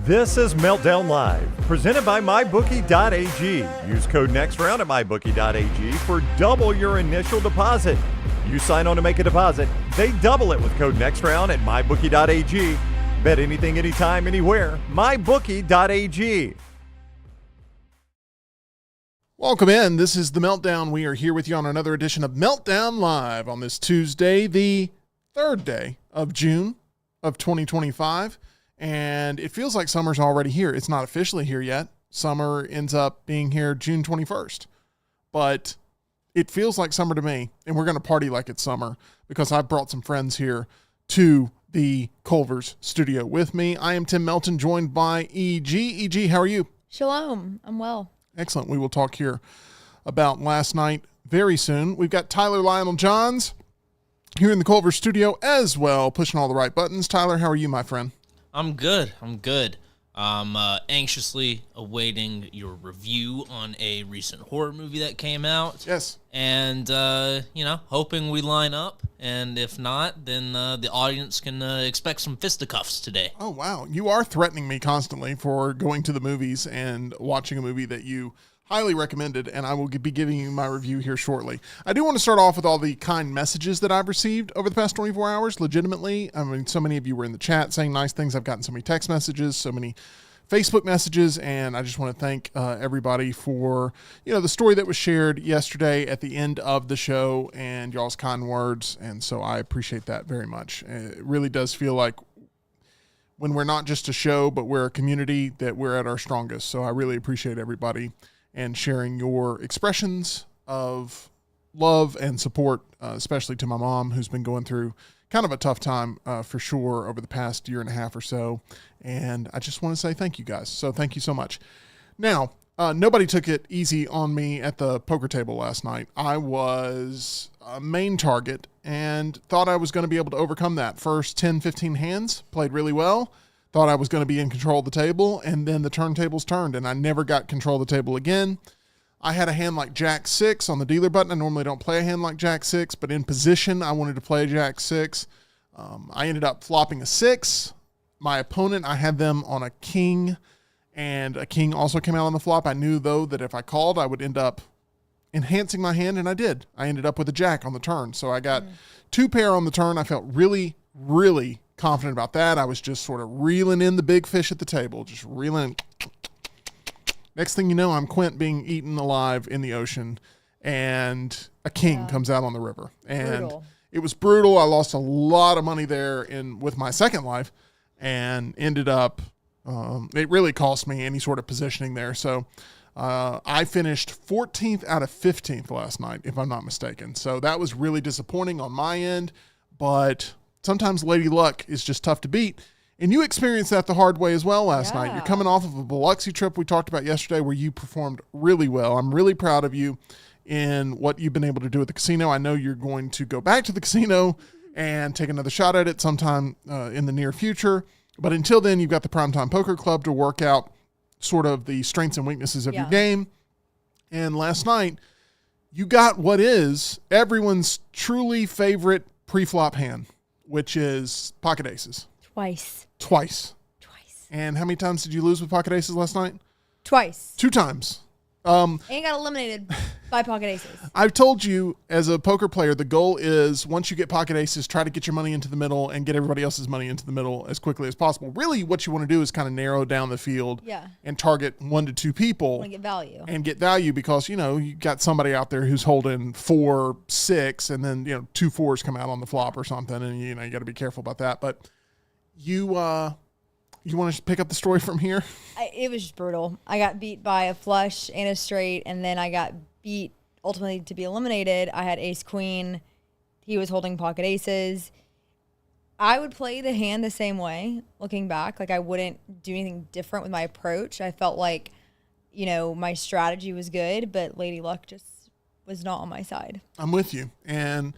This is Meltdown Live, presented by MyBookie.ag. Use code NEXTROUND at MyBookie.ag for double your initial deposit. You sign on to make a deposit, they double it with code NEXTROUND at MyBookie.ag. Bet anything, anytime, anywhere. MyBookie.ag. Welcome in. This is the Meltdown. We are here with you on another edition of Meltdown Live on this Tuesday, the 3rd day of June of 2025. And it feels like summer's already here. It's not officially here yet. Summer ends up being here June 21st. But it feels like summer to me. And we're going to party like it's summer because I've brought some friends here to the Culver's studio with me. I am Tim Melton, joined by EG. EG, how are you? Shalom. I'm well. Excellent. We will talk here about last night very soon. We've got Tyler Lionel Johns here in the Culver studio as well, pushing all the right buttons. Tyler, how are you, my friend? I'm good. I'm anxiously awaiting your review on a recent horror movie that came out. Yes. And, hoping we line up. And if not, then the audience can expect some fisticuffs today. Oh, wow. You are threatening me constantly for going to the movies and watching a movie that you highly recommended, and I will be giving you my review here shortly. I do want to start off with all the kind messages that I've received over the past 24 hours, legitimately. I mean, so many of you were in the chat saying nice things. I've gotten so many text messages, so many Facebook messages, and I just want to thank everybody for, the story that was shared yesterday at the end of the show and y'all's kind words, and so I appreciate that very much. It really does feel like when we're not just a show, but we're a community, that we're at our strongest, so I really appreciate everybody and sharing your expressions of love and support, especially to my mom, who's been going through kind of a tough time for sure over the past year and a half or so. And I just want to say thank you guys. So thank you so much. Now, nobody took it easy on me at the poker table last night. I was a main target and thought I was going to be able to overcome that. First 10, 15 hands, played really well. Thought I was going to be in control of the table, and then the turntables turned, and I never got control of the table again. I had a hand like Jack 6 on the dealer button. I normally don't play a hand like Jack 6, but in position, I wanted to play Jack 6. I ended up flopping a 6. My opponent, I had them on a king, and a king also came out on the flop. I knew, though, that if I called, I would end up enhancing my hand, and I did. I ended up with a Jack on the turn, so I got 2 pair on the turn. I felt really, really confident about that. I was just sort of reeling in the big fish at the table, just reeling. Next thing you know, I'm Quint being eaten alive in the ocean, and a king comes out on the river. And brutal. It was brutal. I lost a lot of money there with my second life, and ended up, it really cost me any sort of positioning there. So I finished 14th out of 15th last night, if I'm not mistaken. So that was really disappointing on my end, but sometimes Lady Luck is just tough to beat. And you experienced that the hard way as well last night. You're coming off of a Biloxi trip we talked about yesterday where you performed really well. I'm really proud of you in what you've been able to do at the casino. I know you're going to go back to the casino and take another shot at it sometime in the near future. But until then, you've got the Primetime Poker Club to work out sort of the strengths and weaknesses of your game. And last night, you got what is everyone's truly favorite pre-flop hand, which is pocket aces. Twice. And how many times did you lose with pocket aces last night? Twice. 2 times. And got eliminated by pocket aces. I've told you, as a poker player, the goal is once you get pocket aces, try to get your money into the middle and get everybody else's money into the middle as quickly as possible. Really, what you want to do is kind of narrow down the field and target 1 to 2 people. And get value because, you got somebody out there who's holding 4, 6, and then, 2 4s come out on the flop or something. And, you got to be careful about that. But you want to pick up the story from here? It was just brutal. I got beat by a flush and a straight, and then I got beat ultimately to be eliminated. I had ace queen. He was holding pocket aces. I would play the hand the same way, looking back. Like, I wouldn't do anything different with my approach. I felt like, my strategy was good, but Lady Luck just was not on my side. I'm with you. And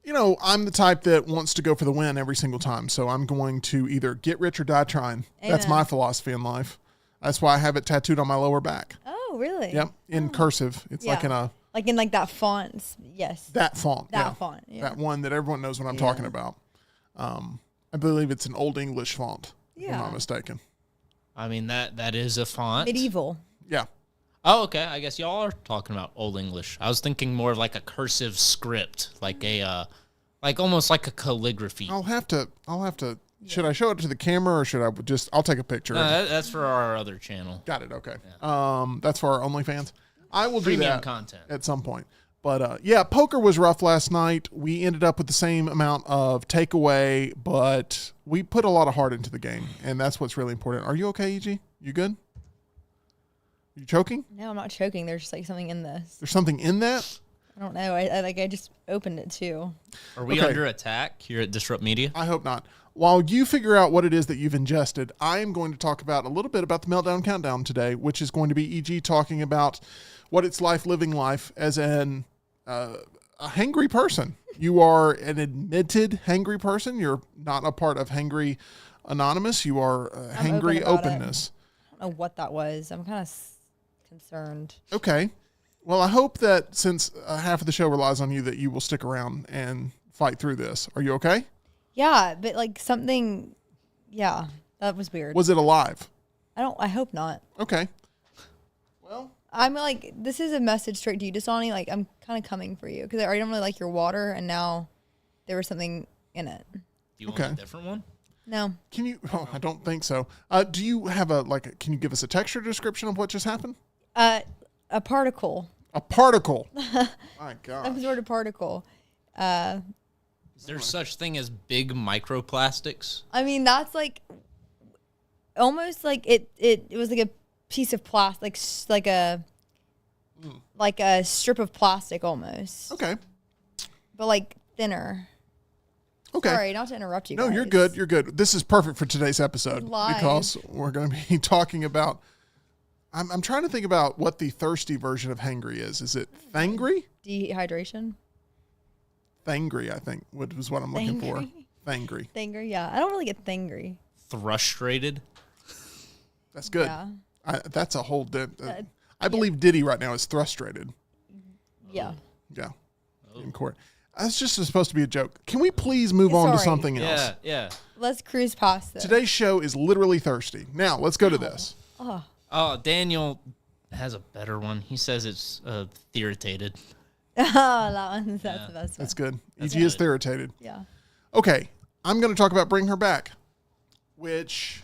I'm the type that wants to go for the win every single time. So I'm going to either get rich or die trying. Amen. That's my philosophy in life. That's why I have it tattooed on my lower back. Oh, really? Yep. In cursive. It's like in that font. Yes. That font. That font. Yeah. That one that everyone knows what I'm talking about. I believe it's an Old English font, if I'm not mistaken. I mean, that is a font. Medieval. Yeah. Oh, okay. I guess y'all are talking about Old English. I was thinking more of like a cursive script, like like almost like a calligraphy. I'll have to. Should I show it to the camera or should I just? I'll take a picture. No, that's for our other channel. Got it. Okay. That's for our OnlyFans. I will do Premium that content. at some point. But yeah, poker was rough last night. We ended up with the same amount of takeaway, but we put a lot of heart into the game, and that's what's really important. Are you okay, EG? You good? You choking? No, I'm not choking. There's just like something in this. There's something in that? I don't know. I just opened it too. Are we Okay. under attack here at Disrupt Media? I hope not. While you figure out what it is that you've ingested, I am going to talk about a little bit about the Meltdown Countdown today, which is going to be EG talking about what it's like living life as a hangry person. You are an admitted hangry person. You're not a part of Hangry Anonymous. You are I'm open hangry about openness. I don't know what that was. I'm kind of concerned. Okay. Well, I hope that since half of the show relies on you, that you will stick around and fight through this. Are you okay? Yeah, but like something. Yeah, that was weird. Was it alive? I hope not. Okay. Well, I'm like, this is a message straight to you, Dasani. Like, I'm kind of coming for you because I already don't really like your water, and now there was something in it. Do you want a different one? No. can you? Oh, I don't think so. Do you have can you give us a texture description of what just happened? A particle. A particle. My God. Some sort of particle. Is there such thing as big microplastics? I mean, that's like almost like it was like a piece of plastic, like a strip of plastic almost, Okay. but like thinner. Okay. Sorry, not to interrupt you. No, guys. you're good. You're good. This is perfect for today's episode Live. because we're going to be talking about. I'm trying to think about what the thirsty version of hangry is. Is it thangry? Dehydration. Thangry, I think, was what I'm looking for. Thangry? Thangry. Thangry, yeah. I don't really get thangry. Frustrated? That's good. Yeah. That's a whole. I believe Diddy right now is frustrated. Yeah. Yeah. In court. That's just supposed to be a joke. Can we please move on to Sorry. something else? Yeah. Let's cruise past this. Today's show is literally thirsty. Now, let's go to this. Oh, Daniel has a better one. He says it's irritated. That's the best one. That's good. That's EG is good. irritated. Yeah. Okay, I'm going to talk about Bring Her Back, which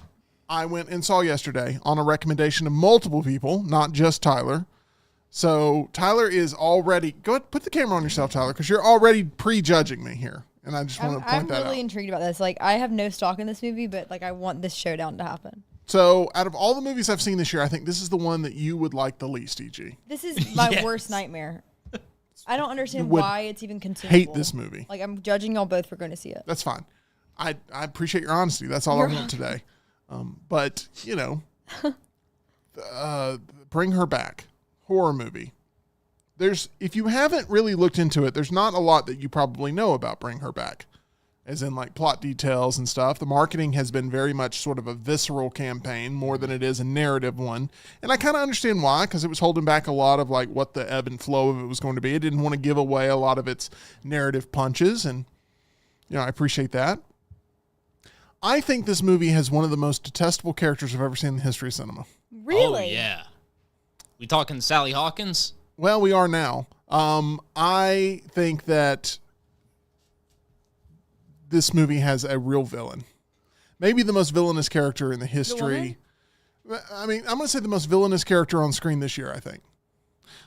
I went and saw yesterday on a recommendation of multiple people, not just Tyler. So Tyler is already, go ahead, put the camera on yourself, Tyler, because you're already prejudging me here. And I just want to point I'm that really out. intrigued about this. Like, I have no stock in this movie, but like, I want this showdown to happen. So out of all the movies I've seen this year, I think this is the one that you would like the least, EG. This is my Yes. worst nightmare. I don't understand would why it's even consumable. Hate this movie. Like, I'm judging y'all both for going to see it. That's fine. I appreciate your honesty. That's all I want today. But, you know, Bring Her Back, horror movie. If you haven't really looked into it, there's not a lot that you probably know about Bring Her Back, as in like plot details and stuff. The marketing has been very much sort of a visceral campaign more than it is a narrative one. And I kind of understand why, because it was holding back a lot of like what the ebb and flow of it was going to be. It didn't want to give away a lot of its narrative punches. And, you know, I appreciate that. I think this movie has one of the most detestable characters I've ever seen in the history of cinema. Really? Oh, yeah. We talking Sally Hawkins? Well, we are now. I think that this movie has a real villain. Maybe the most villainous character in the history. I mean, I'm going to say the most villainous character on screen this year, I think.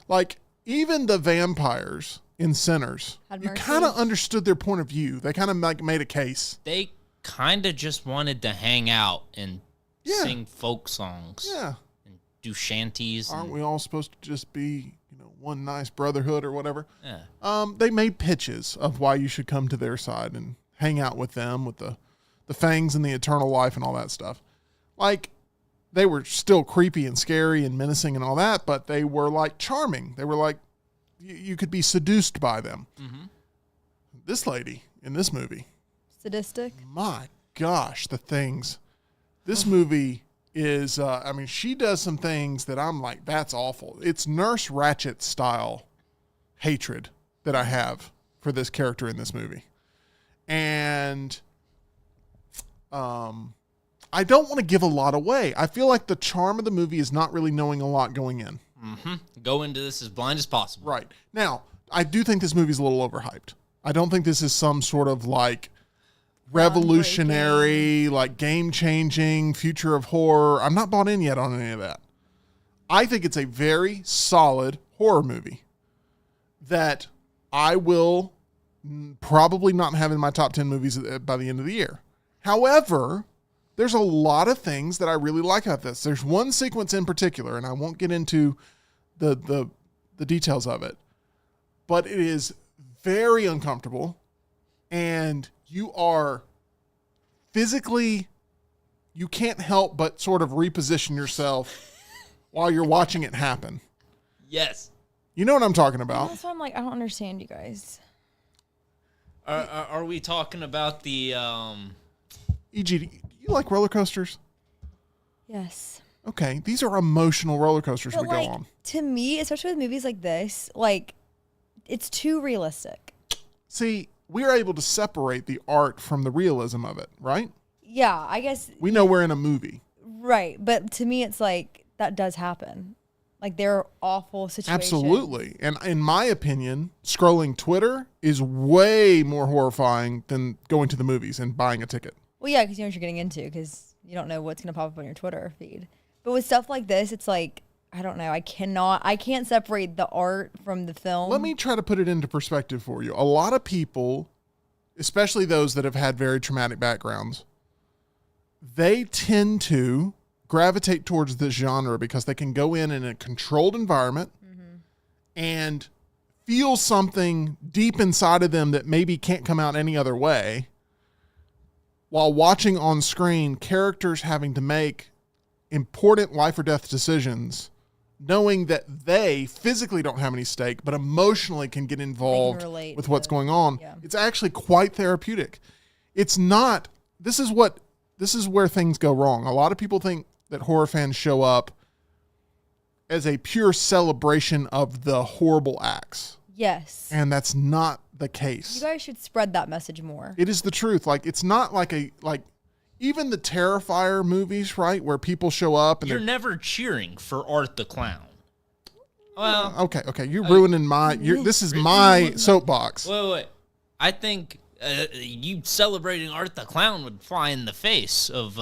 Like, even the vampires in Sinners, Had you mercy. kind of understood their point of view. They kind of like made a case. They kind of just wanted to hang out and Yeah. sing folk songs. Yeah. And do shanties. Aren't And, we all supposed to just be, you know, one nice brotherhood or whatever? yeah. They made pitches of why you should come to their side and hang out with them, with the fangs and the eternal life and all that stuff. Like, they were still creepy and scary and menacing and all that, but they were like charming. They were like, you could be seduced by them. Mm-hmm. This lady in this movie, Sadistic. my gosh, the things. This movie is, I mean, she does some things that I'm like, that's awful. It's Nurse Ratched style hatred that I have for this character in this movie. And I don't want to give a lot away. I feel like the charm of the movie is not really knowing a lot going in. Mm-hmm. Go into this as blind as possible. Right. Now, I do think this movie's a little overhyped. I don't think this is some sort of like revolutionary, like game-changing future of horror. I'm not bought in yet on any of that. I think it's a very solid horror movie that I will probably not have in my top 10 movies by the end of the year. However, there's a lot of things that I really like about this. There's one sequence in particular, and I won't get into the details of it, but it is very uncomfortable, and you are physically, you can't help but sort of reposition yourself while you're watching it happen. Yes. You know what I'm talking about. That's why I'm like, I don't understand you guys. Are we talking about the... E.G., do you like roller coasters? Yes. Okay, these are emotional roller coasters But we like, go on. to me, especially with movies like this, like, it's too realistic. See, we're able to separate the art from the realism of it, right? Yeah, I guess. We know we're in a movie. Right. But to me, it's like, that does happen. Like, there are awful situations. Absolutely. And in my opinion, scrolling Twitter is way more horrifying than going to the movies and buying a ticket. Well, yeah, because you know what you're getting into, because you don't know what's going to pop up on your Twitter feed. But with stuff like this, it's like, I don't know. I can't separate the art from the film. Let me try to put it into perspective for you. A lot of people, especially those that have had very traumatic backgrounds, they tend to gravitate towards this genre because they can go in a controlled environment and feel something deep inside of them that maybe can't come out any other way, while watching on screen characters having to make important life or death decisions, knowing that they physically don't have any stake, but emotionally can get involved with what's going on. Yeah. It's actually quite therapeutic. It's not, this is where things go wrong. A lot of people think that horror fans show up as a pure celebration of the horrible acts. Yes. And that's not the case. You guys should spread that message more. It is the truth. Like, it's not like even the Terrifier movies, right? Where people show up and You're never cheering for Art the Clown. Well, okay. You're ruining this is my soapbox. Wait. I think you celebrating Art the Clown would fly in the face of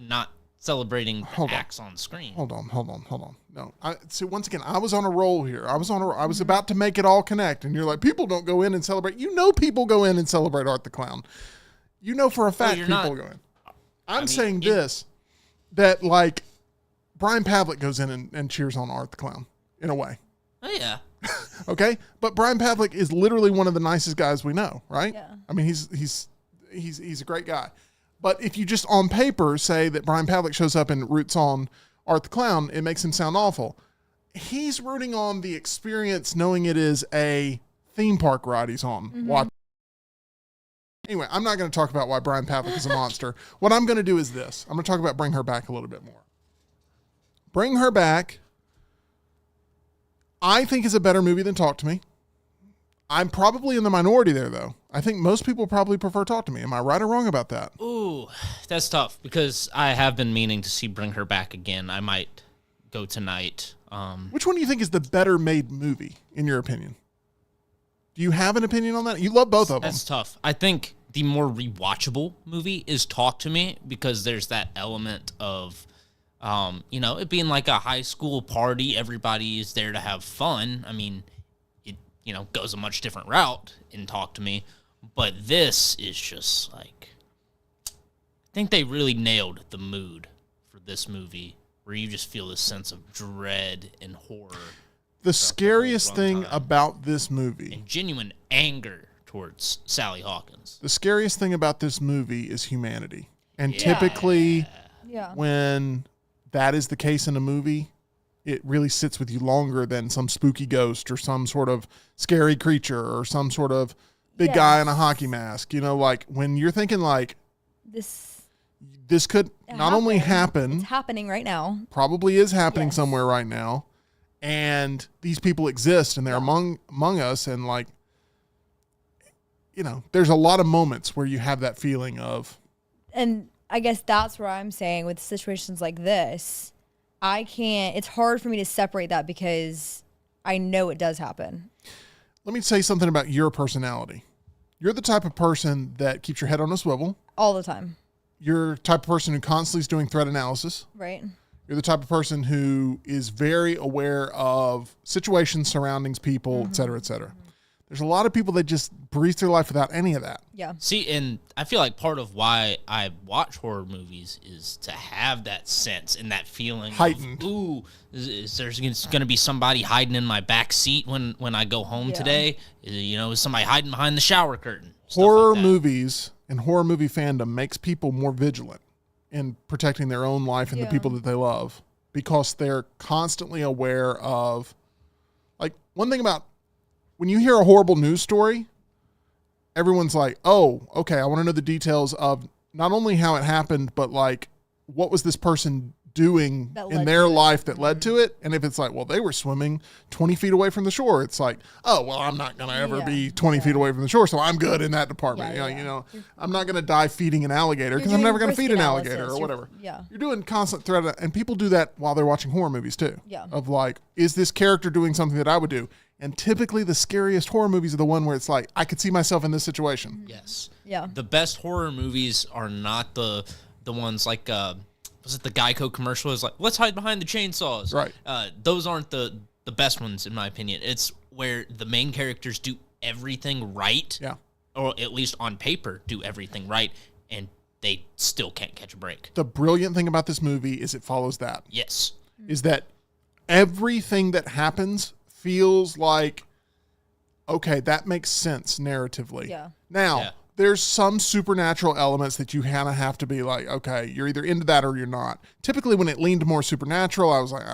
not celebrating acts on screen. Hold on. No, see, once again, I was on a roll here. I was about to make it all connect, and you're like, people don't go in and celebrate. You know, people go in and celebrate Art the Clown. You know for a fact people go in. I'm saying that like Brian Pavlik goes in and cheers on Art the Clown in a way. Oh yeah. Okay, but Brian Pavlik is literally one of the nicest guys we know, right? Yeah. I mean, he's a great guy. But if you just on paper say that Brian Pavlik shows up and roots on Art the Clown, it makes him sound awful. He's rooting on the experience, knowing it is a theme park ride he's on. Watch. Anyway, I'm not going to talk about why Brian Pavlik is a monster. What I'm going to do is this. I'm going to talk about Bring Her Back a little bit more. Bring Her Back, I think, is a better movie than Talk to Me. I'm probably in the minority there, though. I think most people probably prefer Talk to Me. Am I right or wrong about that? Ooh, that's tough because I have been meaning to see Bring Her Back again. I might go tonight. Which one do you think is the better made movie, in your opinion? Do you have an opinion on that? You love both of them. That's tough. I think the more rewatchable movie is Talk to Me because there's that element of, it being like a high school party. Everybody is there to have fun. I mean, it, goes a much different route in Talk to Me. But this is just like, I think they really nailed the mood for this movie where you just feel this sense of dread and horror. The scariest thing about this movie, and genuine anger towards Sally Hawkins. The scariest thing about this movie is humanity. And typically, when that is the case in a movie, it really sits with you longer than some spooky ghost or some sort of scary creature or some sort of big guy in a hockey mask. Like when you're thinking like this could not only happen. It's happening right now. Probably is happening somewhere right now. And these people exist and they're among us. And like, there's a lot of moments where you have that feeling of. And I guess that's where I'm saying with situations like this, it's hard for me to separate that because I know it does happen. Let me say something about your personality. You're the type of person that keeps your head on a swivel. All the time. You're the type of person who constantly is doing threat analysis. Right. You're the type of person who is very aware of situations, surroundings, people, et cetera, et cetera. There's a lot of people that just breeze through life without any of that. Yeah. See, and I feel like part of why I watch horror movies is to have that sense and that feeling Heightened. of, ooh, is there's going to be somebody hiding in my back seat when I go home today? Is somebody hiding behind the shower curtain? Horror movies and horror movie fandom makes people more vigilant in protecting their own life and the people that they love because they're constantly aware of, like, one thing about when you hear a horrible news story, everyone's like, oh, okay, I want to know the details of not only how it happened, but like, what was this person doing in their life that led to it? And if it's like, well, they were swimming 20 feet away from the shore, it's like, oh, well, I'm not going to ever be 20 feet away from the shore, so I'm good in that department. I'm not going to die feeding an alligator because I'm never going to feed an alligator or whatever. You're doing constant threat, and people do that while they're watching horror movies too. Of like, is this character doing something that I would do? And typically the scariest horror movies are the one where it's like, I could see myself in this situation. Yes. Yeah. The best horror movies are not the ones like, was it the Geico commercial? Is like, let's hide behind the chainsaws. Right. Those aren't the best ones, in my opinion. It's where the main characters do everything right. Yeah. Or at least on paper, do everything right. And they still can't catch a break. The brilliant thing about this movie is it follows that. Yes. Is that everything that happens feels like, okay, that makes sense narratively. Yeah. Now, there's some supernatural elements that you kind of have to be like, okay, you're either into that or you're not. Typically, when it leaned more supernatural, I was like,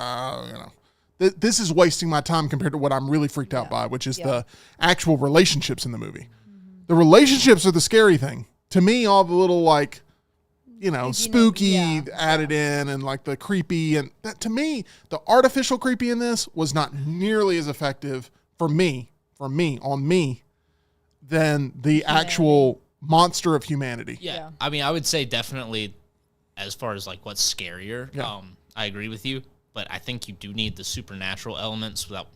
this is wasting my time compared to what I'm really freaked out by, which is the actual relationships in the movie. The relationships are the scary thing. To me, all the little, like, spooky added in and like the creepy, and that, to me, the artificial creepy in this was not nearly as effective on me than the actual monster of humanity. Yeah. I mean, I would say definitely as far as like what's scarier, I agree with you, but I think you do need the supernatural elements without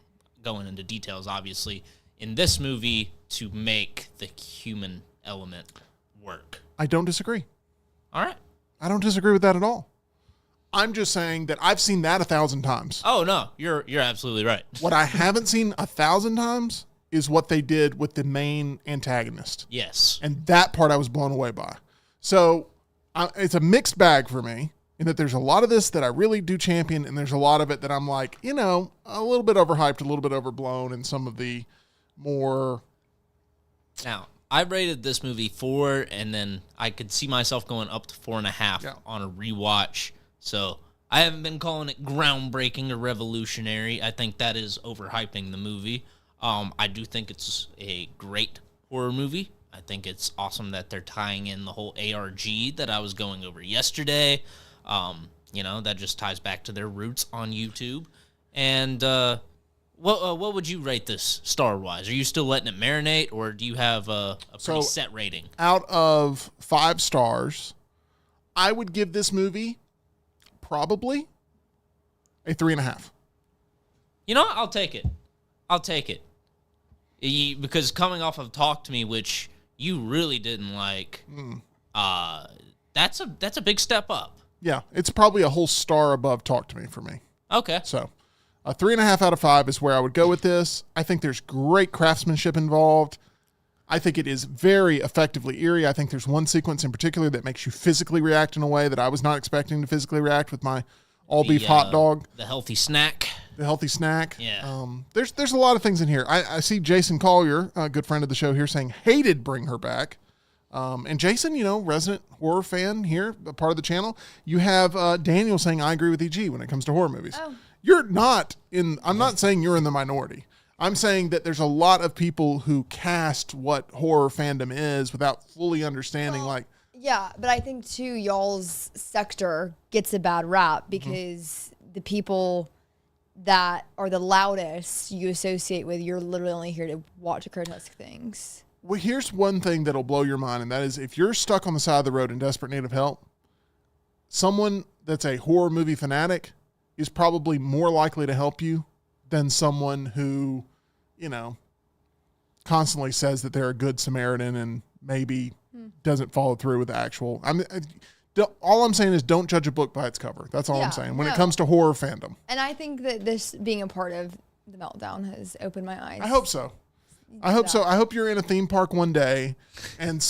going into details, obviously, in this movie to make the human element work. I don't disagree. All right. I don't disagree with that at all. I'm just saying that I've seen that 1,000 times. Oh, no, you're absolutely right. What I haven't seen 1,000 times is what they did with the main antagonist. Yes. And that part I was blown away by. So it's a mixed bag for me in that there's a lot of this that I really do champion, and there's a lot of it that I'm like, a little bit overhyped, a little bit overblown, and some of the more... Now, I rated this movie 4, and then I could see myself going up to 4.5 on a rewatch. So I haven't been calling it groundbreaking or revolutionary. I think that is overhyping the movie. I do think it's a great horror movie. I think it's awesome that they're tying in the whole ARG that I was going over yesterday. That just ties back to their roots on YouTube. And what would you rate this star-wise? Are you still letting it marinate, or do you have a pretty set rating? Out of 5 stars, I would give this movie probably a 3.5. I'll take it. Because coming off of Talk to Me, which you really didn't like, that's a big step up. Yeah, it's probably a whole star above Talk to Me for me. Okay. So a 3.5 out of 5 is where I would go with this. I think there's great craftsmanship involved. I think it is very effectively eerie. I think there's one sequence in particular that makes you physically react in a way that I was not expecting to physically react with my all-beef hot dog. The healthy snack. Yeah. There's a lot of things in here. I see Jason Collier, a good friend of the show here, saying hated Bring Her Back. And Jason, resident horror fan here, a part of the channel. You have Daniel saying, I agree with EG when it comes to horror movies. Oh. I'm not saying you're in the minority. I'm saying that there's a lot of people who cast what horror fandom is without fully understanding, Yeah, but I think, too, y'all's sector gets a bad rap because the people that are the loudest you associate with, you're literally only here to watch grotesque things. Well, here's one thing that'll blow your mind, and that is if you're stuck on the side of the road in desperate need of help, someone that's a horror movie fanatic is probably more likely to help you than someone who, constantly says that they're a good Samaritan and maybe doesn't follow through with the actual. All I'm saying is don't judge a book by its cover. That's all I'm saying when it comes to horror fandom. And I think that this being a part of the Meltdown has opened my eyes. I hope so. I hope you're in a theme park one day and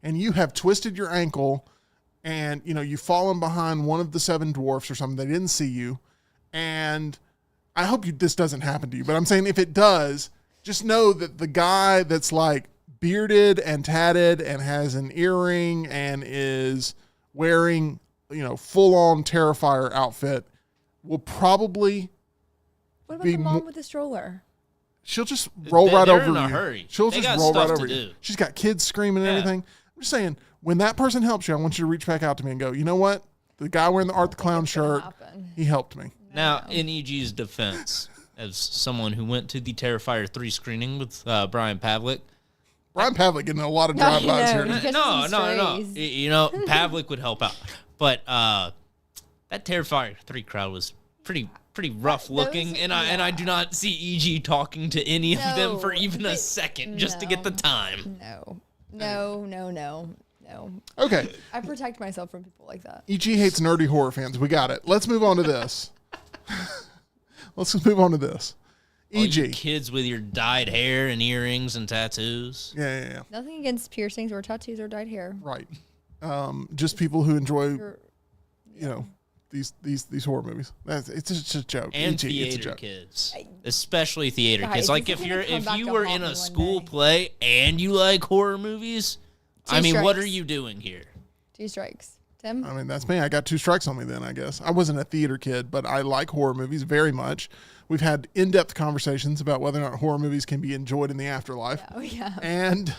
you have twisted your ankle and, you've fallen behind one of the 7 dwarfs or something. They didn't see you. And I hope this doesn't happen to you. But I'm saying if it does, just know that the guy that's like bearded and tatted and has an earring and is wearing, full-on Terrifier outfit will probably What about the mom with the stroller? She'll just roll right over in a you. hurry. She'll They just got roll right stuff over to you. do. She's got kids screaming and everything. I'm just saying, when that person helps you, I want you to reach back out to me and go, you know what? The guy wearing the Art the Clown shirt, he helped me. Now, in EG's defense, as someone who went to the Terrifier 3 screening with Brian Pavlik. Brian Pavlik getting a lot of drive-bys here. No. Pavlik would help out. But that Terrifier 3 crowd was pretty rough looking, and I do not see EG talking to any of them for even a second just to get the time. No. Okay. I protect myself from people like that. EG hates nerdy horror fans. We got it. Let's move on to this. All you EG. kids with your dyed hair and earrings and tattoos. Yeah. Nothing against piercings or tattoos or dyed hair. Right. Just people who enjoy, these horror movies. It's just a joke. And EG, it's a theater joke. kids, especially theater Guys, kids. Like this if is gonna come back you to were haunt in me a one school day. play and you like horror movies, Two what strikes. are you doing here? 2 strikes. Tim? I mean, that's me. I got 2 strikes on me then, I guess. I wasn't a theater kid, but I like horror movies very much. We've had in-depth conversations about whether or not horror movies can be enjoyed in the afterlife. Oh, yeah. And,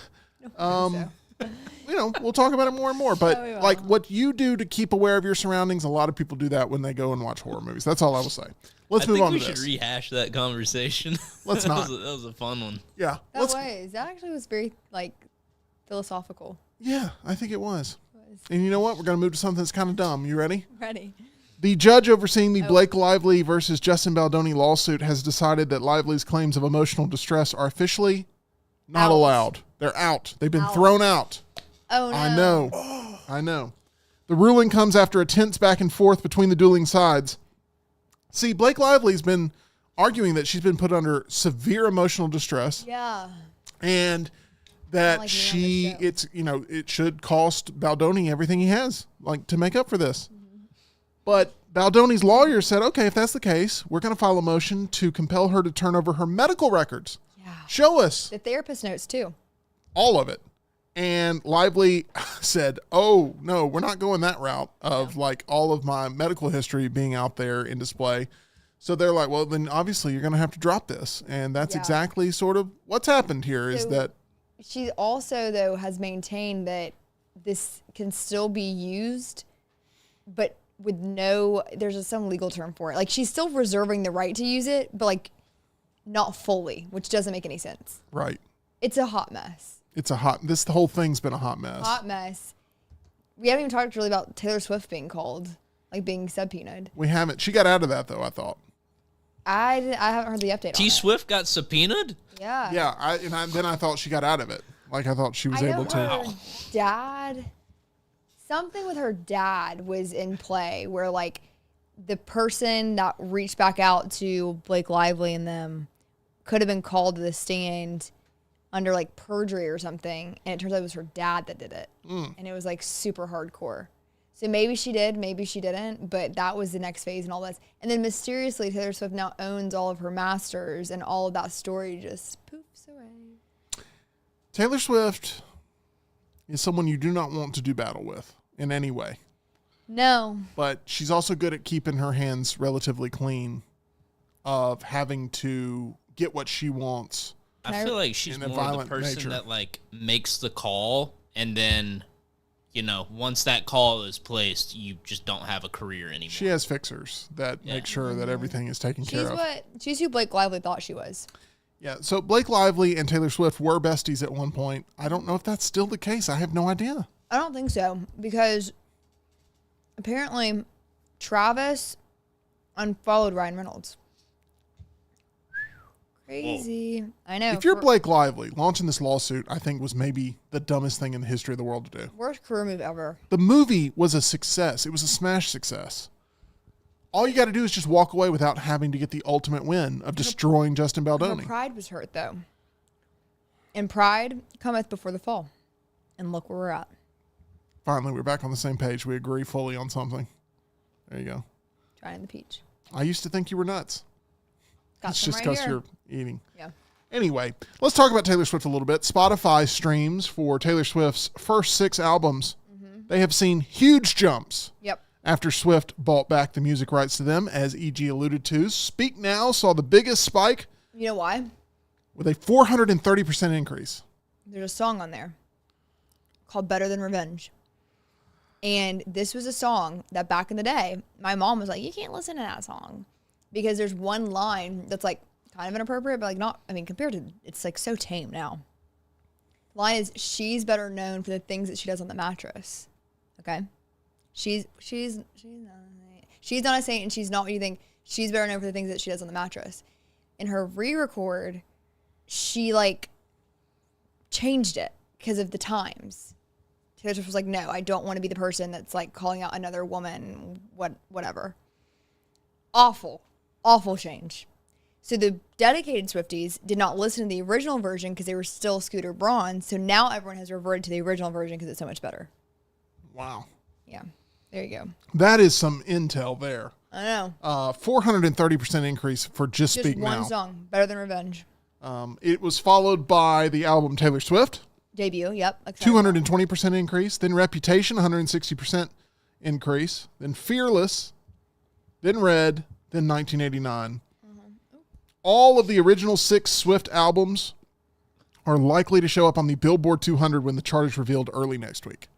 we'll talk about it more and more. But, like, what you do to keep aware of your surroundings, a lot of people do that when they go and watch horror movies. That's all I will say. Let's move on to I think we should rehash that conversation. Let's not. That was a fun one. Yeah. That actually was very, philosophical. Yeah, I think it was. And you know what? We're going to move to something that's kind of dumb. You ready? Ready. The judge overseeing the Blake Lively versus Justin Baldoni lawsuit has decided that Lively's claims of emotional distress are officially not allowed. They're out. They've been thrown out. Oh, no. I know. The ruling comes after a tense back and forth between the dueling sides. See, Blake Lively's been arguing that she's been put under severe emotional distress. Yeah. And that Like me on this show. it should cost Baldoni everything he has, to make up for this. But Baldoni's lawyer said, okay, if that's the case, we're going to file a motion to compel her to turn over her medical records. Yeah. Show us The therapist notes, too. all of it. And Lively said, oh, no, we're not going that route of all of my medical history being out there in display. So they're like, well, then obviously you're going to have to drop this. And that's exactly sort of what's happened here is that. She also, though, has maintained that this can still be used, but with there's some legal term for it. She's still reserving the right to use it, but not fully, which doesn't make any sense. Right. It's a hot mess. The whole thing's been a hot mess. Hot mess. We haven't even talked really about Taylor Swift being called, being subpoenaed. We haven't. She got out of that though, I thought. I haven't heard the update on T it. Swift got subpoenaed? Yeah. Yeah, then I thought she got out of it. I thought she was able to. Her dad, something with her dad was in play where the person that reached back out to Blake Lively and them could have been called to the stand under perjury or something, and it turns out it was her dad that did it, and it was super hardcore. So maybe she did, maybe she didn't, but that was the next phase and all this. And then mysteriously, Taylor Swift now owns all of her masters, and all of that story just poofs away. Taylor Swift is someone you do not want to do battle with in any way. No. But she's also good at keeping her hands relatively clean of having to get what she wants. I feel like she's in a more the violent person nature. that makes the call, and then once that call is placed, you just don't have a career anymore. She has fixers that make sure that everything is taken care of. She's who Blake Lively thought she was. Yeah, so Blake Lively and Taylor Swift were besties at one point. I don't know if that's still the case. I have no idea. I don't think so, because Apparently, Travis unfollowed Ryan Reynolds. Crazy. Whoa. I know. If you're Blake Lively, launching this lawsuit, I think was maybe the dumbest thing in the history of the world to do. Worst career move ever. The movie was a success. It was a smash success. All you got to do is just walk away without having to get the ultimate win of destroying Justin Baldoni. Her pride was hurt, though. And pride cometh before the fall. And look where we're at. Finally, we're back on the same page. We agree fully on something. There you go. Trying the peach. I used to think you were nuts. Got It's some just right because here. you're eating. Yeah. Anyway, let's talk about Taylor Swift a little bit. Spotify streams for Taylor Swift's first 6 albums. They have seen huge jumps. Yep. After Swift bought back the music rights to them, as E.G. alluded to. Speak Now saw the biggest spike. You know why? With a 430% increase. There's a song on there called Better Than Revenge. And this was a song that back in the day, my mom was like, you can't listen to that song. Because there's one line that's like kind of inappropriate, but like not, I mean, compared to, it's like so tame now. The line is, she's better known for the things that she does on the mattress. Okay? She's not a saint and she's not what you think. She's better known for the things that she does on the mattress. In her re-record, she like changed it because of the times. Taylor Swift was like, no, I don't want to be the person that's like calling out another woman, whatever. Awful change. So the dedicated Swifties did not listen to the original version because they were still Scooter Braun. So now everyone has reverted to the original version because it's so much better. Wow. Yeah. There you go. That is some intel there. I know. 430% increase for Just Speak Just one Now. song, Better Than Revenge. It was followed by the album Taylor Swift. Debut, yep. 220% increase. Then Reputation, 160% increase. Then Fearless. Then Red. Then 1989. All of the original 6 Swift albums are likely to show up on the Billboard 200 when the chart is revealed early next week.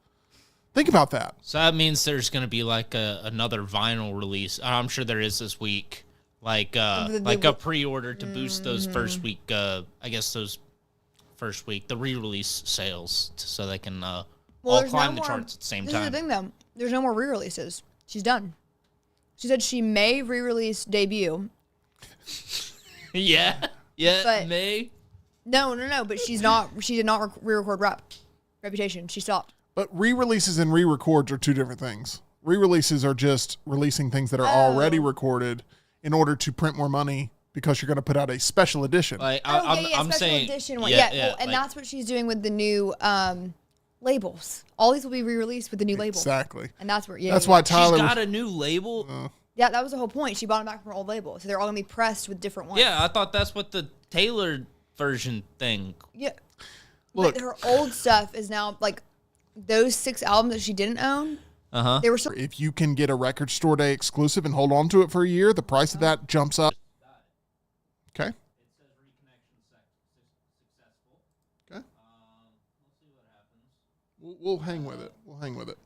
Think about that. So that means there's going to be like another vinyl release. I'm sure there is this week, like a pre-order to boost those first week. I guess those first week the re-release sales, so they can all climb the charts at the same time. This is the thing, though. There's no more re-releases. She's done. She said she may re-release Debut. yeah, But- May. No. But she's not. She did not re-record Reputation. She stopped. But re-releases and re-records are two different things. Re-releases are just releasing things that are already recorded in order to print more money because you're going to put out a special edition. Like I'm special saying, edition one. Yeah, Well, and that's what she's doing with the new labels. All these will be re-released with the new label. Exactly. And that's where. That's why Tyler. She's got a new label. Yeah, that was the whole point. She bought them back from her old label, so they're all gonna be pressed with different ones. Yeah, I thought that's what the Taylor version thing. Yeah. Look. But her old stuff is now like those 6 albums that she didn't own. They were still. If you can get a record store day exclusive and hold on to it for a year, the price of that jumps up. Okay. Okay. We'll hang with it.